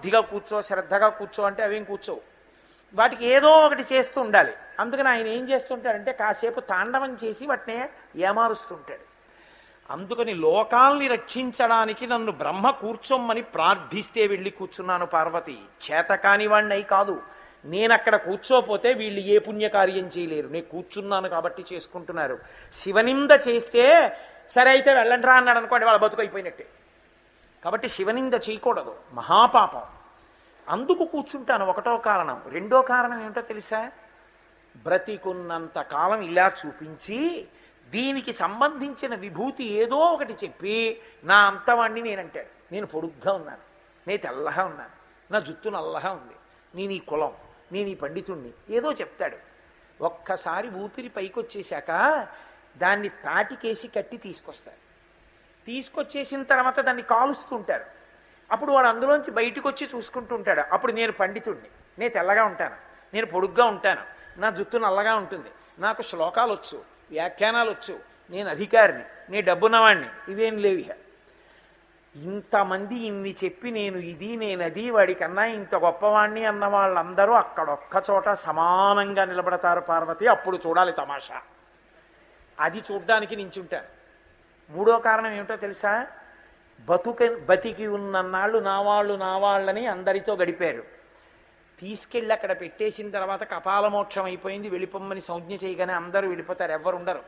బుద్ధిగా కూర్చో, శ్రద్ధగా కూర్చో అంటే అవేం కూర్చోవు. వాటికి ఏదో ఒకటి చేస్తూ ఉండాలి. అందుకని ఆయన ఏం చేస్తుంటాడంటే కాసేపు తాండవం చేసి వాటిని ఏమారుస్తుంటాడు. అందుకని లోకాల్ని రక్షించడానికి నన్ను బ్రహ్మ కూర్చోమ్మని ప్రార్థిస్తే వెళ్ళి కూర్చున్నాను పార్వతి. చేతకాని వాణ్ణి కాదు. నేనక్కడ కూర్చోపోతే వీళ్ళు ఏ పుణ్యకార్యం చేయలేరు. నేను కూర్చున్నాను కాబట్టి చేసుకుంటున్నారు. శివనింద చేస్తే సరే అయితే వెళ్ళండిరా అన్నాడు అనుకోండి, వాళ్ళ బతుకు అయిపోయినట్టే. కాబట్టి శివనింద చేయకూడదు, మహాపాపం. అందుకు కూర్చుంటాను, ఒకటో కారణం. రెండో కారణం ఏమిటో తెలుసా? బ్రతికున్నంత కాలం ఇలా చూపించి దీనికి సంబంధించిన విభూతి ఏదో ఒకటి చెప్పి నా అంతవాణ్ణి నేనంటాడు. నేను పొడుగ్గా ఉన్నాను, నేను తెల్లగా ఉన్నాను, నా జుత్తు నల్లగా ఉంది, నేను ఈ కులం, నేను ఈ పండితుణ్ణి, ఏదో చెప్తాడు. ఒక్కసారి ఊపిరి పైకొచ్చేశాక దాన్ని తాటికేసి కట్టి తీసుకొస్తాడు. తీసుకొచ్చేసిన తర్వాత దాన్ని కాలుస్తుంటారు. అప్పుడు వాడు అందులోంచి బయటకు వచ్చి చూసుకుంటూ ఉంటాడు. అప్పుడు నేను పండితుడిని, నేను తెల్లగా ఉంటాను, నేను పొడుగ్గా ఉంటాను, నా జుత్తు నల్లగా ఉంటుంది, నాకు శ్లోకాలు వచ్చు, వ్యాఖ్యానాలు వచ్చు, నేను అధికారిని, నేను డబ్బున్నవాణ్ణి, ఇవేం లేవు. ఇంతమంది ఇన్ని చెప్పి నేను ఇది నేనది వాడికన్నా ఇంత గొప్పవాణ్ణి అన్న వాళ్ళందరూ అక్కడొక్క చోట సమానంగా నిలబడతారు పార్వతి. అప్పుడు చూడాలి తమాషా. అది చూడ్డానికి నించుంటాను. మూడో కారణం ఏమిటో తెలుసా? బతికి ఉన్నన్నాళ్ళు నా వాళ్ళని అందరితో గడిపారు. తీసుకెళ్ళి అక్కడ పెట్టేసిన తర్వాత కపాలమోక్షం అయిపోయింది, వెళ్ళిపోమ్మని సంజ్ఞ చేయగానే అందరూ వెళ్ళిపోతారు, ఎవ్వరు ఉండరు.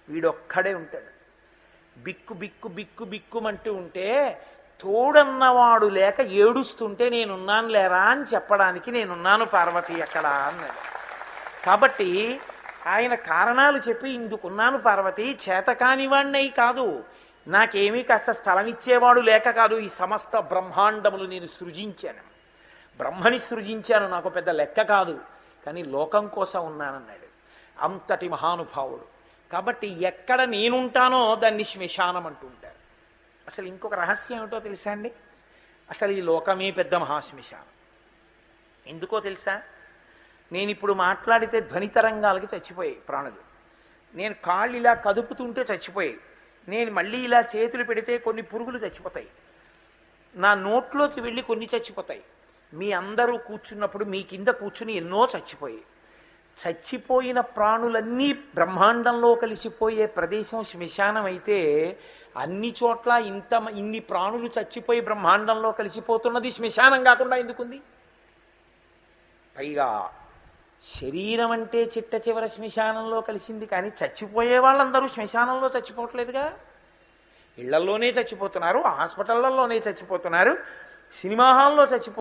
వీడొక్కడే ఉంటాడు. బిక్కు బిక్కు బిక్కు బిక్కుమంటూ ఉంటే తోడన్నవాడు లేక ఏడుస్తుంటే నేనున్నాను లేరా అని చెప్పడానికి నేనున్నాను పార్వతి అక్కడ అన్నాడు. కాబట్టి ఆయన కారణాలు చెప్పి ఇందుకున్నాను పార్వతి. చేతకానివాణ్ణి కాదు, నాకేమీ కాస్త స్థలం ఇచ్చేవాడు లేక కాదు. ఈ సమస్త బ్రహ్మాండములు నేను సృజించాను, బ్రహ్మని సృజించాను, నాకు పెద్ద లెక్క కాదు, కానీ లోకం కోసం ఉన్నానన్నాడు. అంతటి మహానుభావుడు. కాబట్టి ఎక్కడ నేనుంటానో దాన్ని శ్మశానం అంటూ ఉంటారు. అసలు ఇంకొక రహస్యం ఏమిటో తెలుసా అండి? అసలు ఈ లోకమే పెద్ద మహాశ్మశానం. ఎందుకో తెలుసా? నేను ఇప్పుడు మాట్లాడితే ధ్వని తరంగాలకి చచ్చిపోయాయి ప్రాణులు. నేను కాళ్ళు ఇలా కదుపుతుంటే చచ్చిపోయాయి. నేను మళ్ళీ ఇలా చేతులు పెడితే కొన్ని పురుగులు చచ్చిపోతాయి. నా నోట్లోకి వెళ్ళి కొన్ని చచ్చిపోతాయి. మీ అందరూ కూర్చున్నప్పుడు మీ కింద కూర్చుని ఎన్నో చచ్చిపోయాయి. చచ్చిపోయిన ప్రాణులన్నీ బ్రహ్మాండంలో కలిసిపోయే ప్రదేశం శ్మశానం అయితే అన్ని చోట్ల ఇన్ని ప్రాణులు చచ్చిపోయి బ్రహ్మాండంలో కలిసిపోతున్నది శ్మశానం కాకుండా ఎందుకుంది? పైగా శరీరం అంటే చిట్ట చివర శ్మశానంలో కలిసింది, కానీ చచ్చిపోయే వాళ్ళందరూ శ్మశానంలో చచ్చిపోవట్లేదుగా. ఇళ్లలోనే చచ్చిపోతున్నారు, హాస్పిటళ్లలోనే చచ్చిపోతున్నారు, సినిమా హాల్లో చచ్చిపో